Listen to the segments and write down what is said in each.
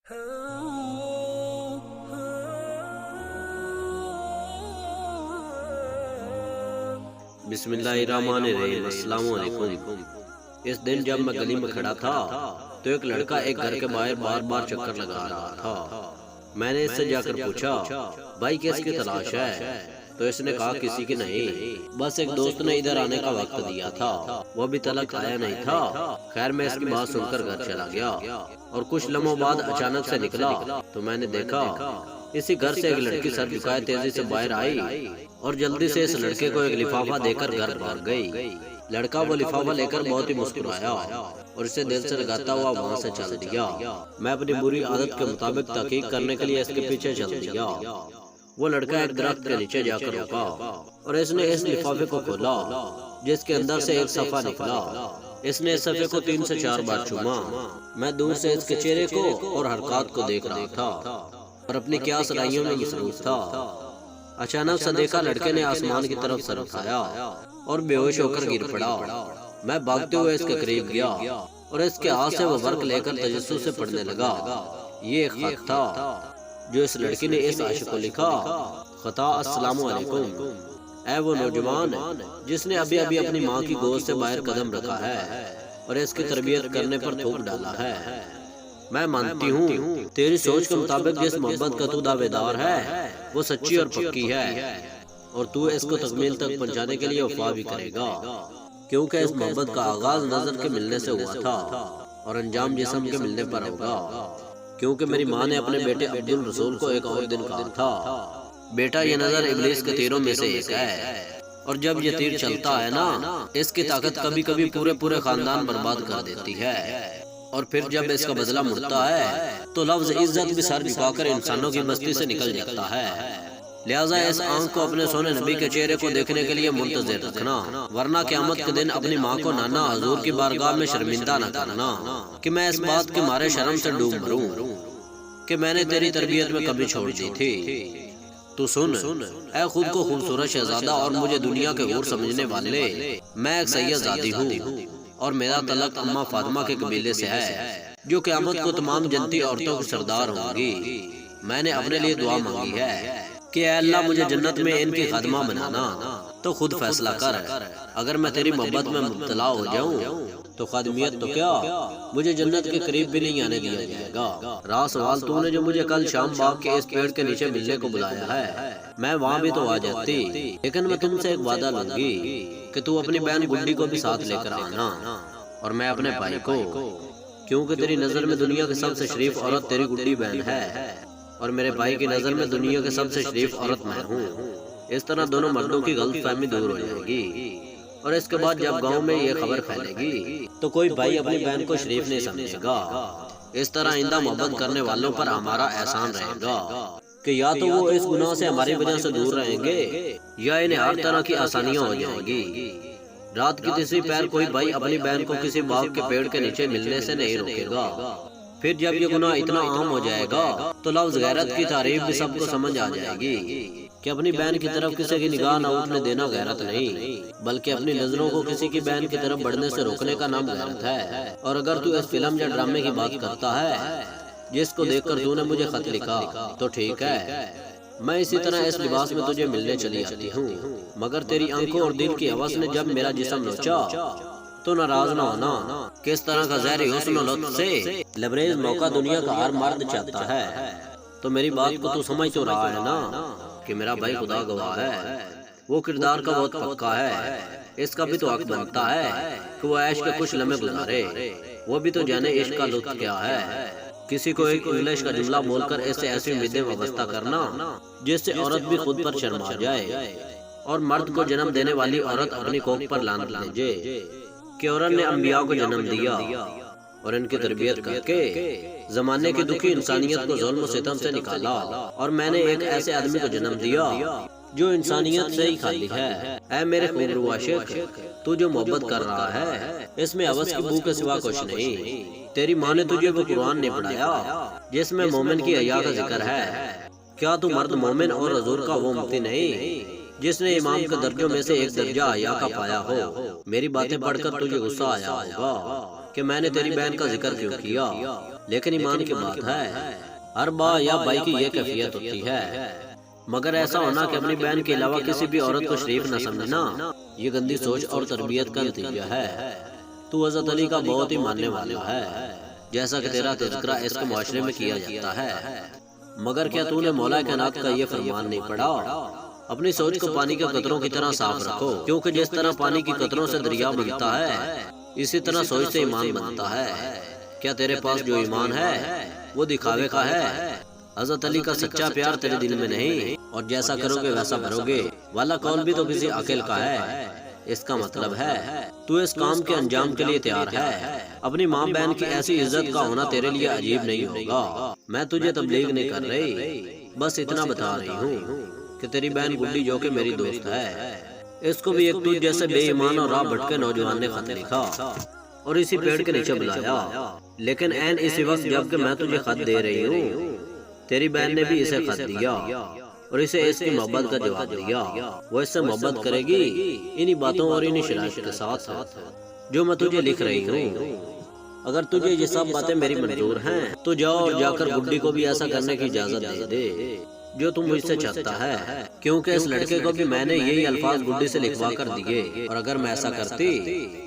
بسم اللہ الرحمن الرحیم۔ السلام علیکم۔ اس دن جب میں گلی میں کھڑا تھا تو ایک لڑکا ایک گھر کے باہر بار بار چکر لگا رہا تھا۔ میں نے اس سے جا کر پوچھا، بھائی کس کی تلاش ہے؟ تو اس نے کہا کسی کی نہیں، بس ایک دوست نے ادھر آنے کا وقت دیا تھا، وہ ابھی تلک آیا نہیں تھا۔ خیر میں اس کی بات سن کر گھر چلا گیا اور کچھ لمحوں بعد اچانک سے نکلا تو میں نے دیکھا اسی گھر سے ایک لڑکی سر جھکائے تیزی سے باہر آئی اور جلدی سے اس لڑکے کو ایک لفافہ دے کر گھر بھاگ گئی۔ لڑکا وہ لفافہ لے کر بہت ہی مسکرایا اور اسے دل سے لگاتا ہوا وہاں سے چل دیا۔ میں اپنی بری عادت کے مطابق تحقیق کرنے کے لیے اس کے پیچھے چل دیا۔ وہ لڑکا ایک درخت کے نیچے جا کر رکا اور اس نے اس لفافے کو کھولا جس کے اندر سے ایک صفحہ نکلا۔ اس نے اس صفحے کو 3 سے 4 بار چوما۔ میں دور سے اس کے چہرے کو اور حرکات کو دیکھ رہا تھا اور اپنی کیا صلاحیوں میں مصروف تھا۔ اچانک سے دیکھا لڑکے نے آسمان کی طرف سر اٹھایا اور بے ہوش ہو کر گر پڑا۔ میں بھاگتے ہوئے اس کے قریب گیا اور اس کے ہاتھ سے وہ ورق لے کر تجسس سے پڑھنے لگا۔ یہ ایک خط تھا جو اس لڑکی نے اس عاشق کو لکھا۔ خطا: السلام علیکم، اے وہ نوجوان جس نے ابھی ابھی اپنی ماں کی گود سے باہر قدم رکھا ہے اور اس کی تربیت کرنے پر تھوک ڈالا ہے۔ میں مانتی ہوں تیری سوچ کے مطابق جس محبت کا تو دعوے دار ہے وہ سچی اور پکی ہے اور تو اس کو تکمیل تک پہنچانے کے لیے وفا بھی کرے گا، کیونکہ اس محبت کا آغاز نظر کے ملنے سے ہوا تھا اور انجام جسم کے ملنے پر ہوگا، کیونکہ میری ماں نے اپنے بیٹے عبد الرسول کو ایک اور دن کہا تھا، بیٹا یہ نظر ابلیس کے تیروں میں سے ایک ہے اور جب یہ تیر چلتا ہے نا اس کی طاقت کبھی کبھی پورے خاندان برباد کر دیتی ہے اور پھر جب اس کا بدلہ مڑتا ہے تو لفظ عزت بھی سر جھکا کر انسانوں کی بستی سے نکل جاتا ہے۔ لہٰذا اس آنکھ کو اپنے سونے نبی کے چہرے کو دیکھنے کے لیے منتظر رکھنا، ورنہ قیامت کے دن اپنی ماں کو نانا حضور کی بارگاہ میں شرمندہ نہ کرنا کہ میں اس بات کے مارے شرم سے ڈوب مروں کہ میں نے تیری تربیت میں کمی چھوڑ دی تھی۔ تو سن اے خود کو خوبصورت شہزادہ اور مجھے دنیا کے غور سمجھنے والے، میں ایک سید زادی ہوں اور میرا تعلق اماں فاطمہ کے قبیلے سے ہے جو قیامت کو تمام جنتی عورتوں کی سردار ہوں گی۔ میں نے اپنے لیے دعا مانگی ہے کہ اے اللہ مجھے جنت میں ان کی خادمہ بنانا، تو خود فیصلہ کر، اگر میں تیری محبت میں مبتلا ہو جاؤں تو خادمیت تو کیا مجھے جنت کے قریب بھی نہیں آنے دیا جائے گا۔ رہا سوال تو نے جو مجھے کل شام باغ کے اس پیڑ کے نیچے ملنے کو بلایا ہے، میں وہاں بھی تو آ جاتی، لیکن میں تم سے ایک وعدہ لوں گی کہ تو اپنی بہن گڈی کو بھی ساتھ لے کر آنا اور میں اپنے بھائی کو، کیونکہ تیری نظر میں دنیا کی سب سے شریف عورت تیری گڈی بہن ہے اور میرے بھائی کی نظر میں دنیا کی سب سے شریف عورت میں ہوں۔ اس طرح دونوں مردوں کی غلط فہمی دور ہو جائے گی اور اس کے بعد جب گاؤں میں یہ خبر پھیلے گی تو کوئی بھائی اپنی بہن کو شریف نہیں سمجھے گا۔ اس طرح آئندہ محبت کرنے والوں پر ہمارا احسان رہے گا کہ یا تو وہ اس گناہ سے ہماری وجہ سے دور رہیں گے یا انہیں ہر طرح کی آسانیاں ہو جائیں گی۔ رات کی تیسری پہر کوئی بھائی اپنی بہن کو کسی باغ کے پیڑ کے نیچے ملنے سے نہیں روکے گا۔ پھر جب یہ گناہ اتنا عام ہو جائے گا تو لفظ غیرت کی تعریف بھی سب کو سمجھ آ جائے گی کہ اپنی بہن کی طرف کسی کی نگاہ نہ اٹھنے دینا غیرت نہیں، بلکہ اپنی نظروں کو کسی کی بہن کی طرف بڑھنے سے روکنے کا نام غیرت ہے۔ اور اگر تو اس فلم یا ڈرامے کی بات کرتا ہے جس کو دیکھ کر تو نے مجھے خط لکھا تو ٹھیک ہے، میں اسی طرح اس لباس میں تجھے ملنے چلی آتی ہوں، مگر تیری آنکھوں اور دل کی ہوس نے جب میرا جسم نوچا تو ناراض نہ ہونا، کس طرح کا زہری حسن و لطف سے لبریز موقع دنیا کا ہر مرد چاہتا ہے۔ تو میری بات کو تو سمجھ تو رہا ہے نا کہ میرا بھائی خدا گواہ ہے، وہ کردار کا بہت پکا ہے، اس کا بھی تو حق بنتا ہے کہ وہ عیش کے کچھ لمحے گزارے، وہ بھی تو جانے عشق کا لطف کیا ہے۔ کسی کو ایک انگلش کا جملہ بول کر ایسے ایسی امیدیں وابستہ کرنا جس سے عورت بھی خود پر شرما جائے اور مرد کو جنم دینے والی عورت اپنی کوکھ پر لعنت بھیجے کہ عورت نے انبیاء کو جنم دیا اور ان کی تربیت کر کے زمانے کی دکھی انسانیت کو ظلم و ستم سے نکالا، اور میں نے ایک ایسے آدمی کو جنم دیا جو انسانیت سے ہی خالی ہے۔ اے میرے خوبرو عاشق، تو جو محبت کر رہا ہے اس میں ہوس کی بو کے سوا کچھ نہیں۔ تیری ماں نے تجھے وہ قرآن نہیں پڑھایا جس میں مومن کی حیا کا ذکر ہے، کیا تو مرد مومن اور حضور کا وہ امتی نہیں جس نے امام کے درجوں میں سے ایک درجہ حیا کا پایا ہو؟ میری باتیں پڑھ کر تجھے غصہ آیا ہوگا کہ میں نے تیری بہن کا ذکر کیوں کیا، لیکن ایمان کی بات ہے، ہر باپ یا بھائی کی یہ کیفیت ہوتی ہے، مگر ایسا ہونا کہ اپنی بہن کے علاوہ کسی بھی عورت کو شریف نہ سمجھنا، یہ گندی سوچ اور تربیت کا نتیجہ ہے۔ تو حضرت علی کا بہت ہی ماننے والا ہے، جیسا کہ تیرا تذکرہ اس کے معاشرے میں کیا جاتا ہے، مگر کیا تو نے مولا کائنات کا یہ فرمان نہیں پڑھا؟ اپنی سوچ کو پانی کے قطروں کی طرح صاف رکھو، کیونکہ جس طرح پانی کی قطروں سے دریا بنتا ہے، اسی طرح سوچ سے ایمان بنتا ہے۔ کیا تیرے پاس جو ایمان ہے وہ دکھاوے کا ہے؟ حضرت علی کا سچا پیار تیرے دل میں نہیں، اور جیسا کرو گے ویسا بھرو گے والا قول بھی تو کسی عقل کا ہے۔ اس کا مطلب ہے تو اس کام کے انجام کے لیے تیار ہے۔ اپنی ماں بہن کی ایسی عزت کا ہونا تیرے لیے عجیب نہیں ہوگا۔ میں تجھے تبلیغ نہیں کر رہی، بس اتنا بتا رہی ہوں کہ تیری بہن گڈی جو کہ میری دوست ہے، اس کو بھی ایک تجھ جیسے بے ایمان اور راہ بھٹکے نوجوان نے خط لکھا اور اسی پیڑ کے نیچے بلایا، لیکن عین اسی وقت جب کہ میں تجھے خط دے رہی ہوں، تیری بہن نے بھی اسے خط دیا اور اسے اس کی محبت کا جواب دیا۔ وہ اس سے محبت کرے گی انہی باتوں اور انہی شرائط کے ساتھ جو میں تجھے لکھ رہی ہوں۔ اگر تجھے یہ سب باتیں میری منظور ہیں تو جاؤ اور جا کر گڈی کو بھی ایسا کرنے کی اجازت دے دے جو تم مجھ سے چاہتا ہے، کیونکہ اس لڑکے کو بھی میں نے یہی الفاظ گڈی سے لکھوا کر دیے، اور اگر میں ایسا کرتی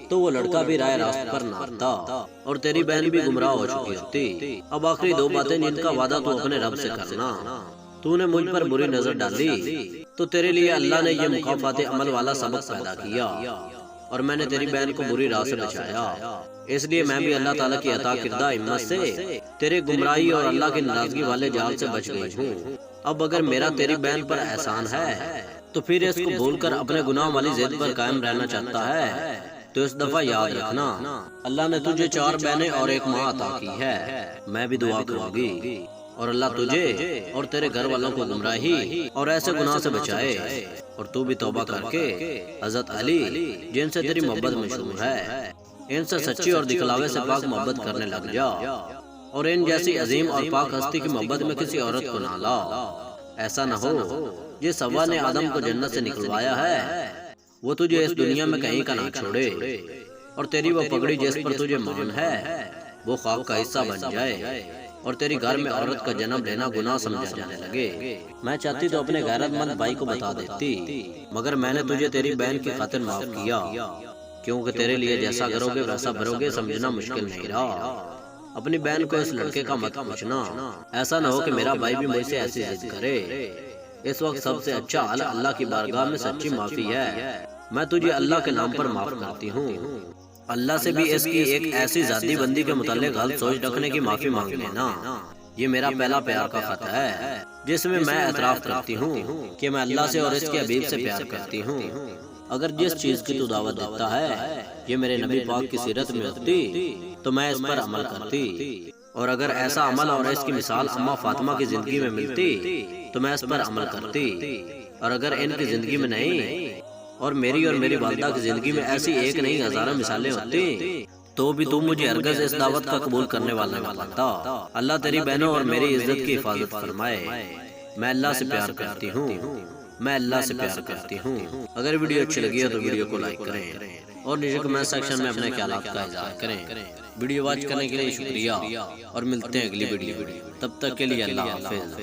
تو وہ لڑکا بھی رائے راست پر نہ آتا اور تیری بہن بھی گمراہ ہو چکی ہوتی۔ اب آخری دو باتیں جن کا وعدہ تو اپنے رب سے کرنا۔ تو نے مجھ پر بری نظر ڈالی تو تیرے لیے اللہ نے یہ مکافات عمل والا سبق پیدا کیا، اور میں نے تیری بہن کو بری راہ سے بچایا، اس لیے میں بھی اللہ تعالیٰ کی عطا کردہ ہمت سے تیرے گمراہی اور اللہ کی ناراضگی والے جال سے بچ گئی ہوں۔ اب اگر میرا تیری بہن پر احسان ہے تو پھر اس کو بھول کر اپنے گناہ والی ضد پر قائم رہنا چاہتا ہے تو اس دفعہ یاد رکھنا، اللہ نے تجھے 4 بہنیں اور 1 ماں عطا کی ہے۔ میں بھی دعا کروں گی اور اللہ تجھے اور تیرے گھر والوں کو گمراہی اور ایسے گناہ سے بچائے، اور تو بھی توبہ کر کے حضرت علی جن سے تیری محبت مشہور ہے، ان سے سچی اور دکھلاوے سے پاک محبت کرنے لگ جا، اور ان جیسی عظیم اور پاک ہستی کی محبت میں کسی عورت کو نہ لا۔ ایسا نہ ہو جس حوا نے آدم کو جنت سے نکلوایا ہے وہ تجھے اس دنیا میں کہیں کا نہ چھوڑے، اور تیری وہ پگڑی جس پر تجھے مان ہے وہ خواب کا حصہ بن جائے، اور تیری گھر میں عورت کا جنم لینا گناہ سمجھا جانے لگے۔ میں چاہتی تو اپنے غیرت مند بھائی کو بتا دیتی، مگر میں نے تجھے تیری بہن کی خاطر معاف کیا، کیونکہ تیرے لیے جیسا کرو گے ویسا بھرو گے سمجھنا مشکل نہیں رہا۔ اپنی بہن کو اس لڑکے کا مت پوچھنا، ایسا نہ ہو کہ میرا بھائی بھی مجھ سے ایسی ضد کرے۔ اس وقت سب سے اچھا حل اللہ کی بارگاہ میں سچی معافی ہے۔ میں تجھے اللہ کے نام پر معاف کرتی ہوں، اللہ سے بھی اس کی ایک ایسی ذاتی بندی کے متعلق غلط سوچ رکھنے کی معافی مانگ لینا۔ یہ میرا پہلا پیار کا خط ہے جس میں میں اعتراف کرتی ہوں کہ میں اللہ سے اور اس کے حبیب سے پیار کرتی ہوں۔ اگر جس چیز کی تو دعوت دیتا ہے یہ میرے نبی پاک کی سیرت میں ہوتی تو میں اس پر عمل کرتی، اور اگر ایسا عمل اور اس کی مثال اماں فاطمہ کی زندگی میں ملتی تو میں اس پر عمل کرتی، اور اگر ان کی زندگی میں نہیں اور میری والدہ کی زندگی میں ایسی ایک نہیں ہزاروں مثالیں ہوتی تو بھی تم مجھے ہرگز اس دعوت کا قبول کرنے والا نہ بنتا۔ اللہ تیری بہنوں اور میری عزت کی حفاظت فرمائے۔ میں اللہ سے پیار کرتی ہوں، میں اللہ سے پیار کرتی ہوں۔ اگر ویڈیو اچھی لگی ہے تو ویڈیو کو لائک کریں اور نیچے کمنٹ سیکشن میں اپنے خیالات کا اظہار کریں۔ ویڈیو واچ کرنے کے لیے شکریہ، اور ملتے ہیں اگلی ویڈیو۔ تب تک کے لیے اللہ حافظ۔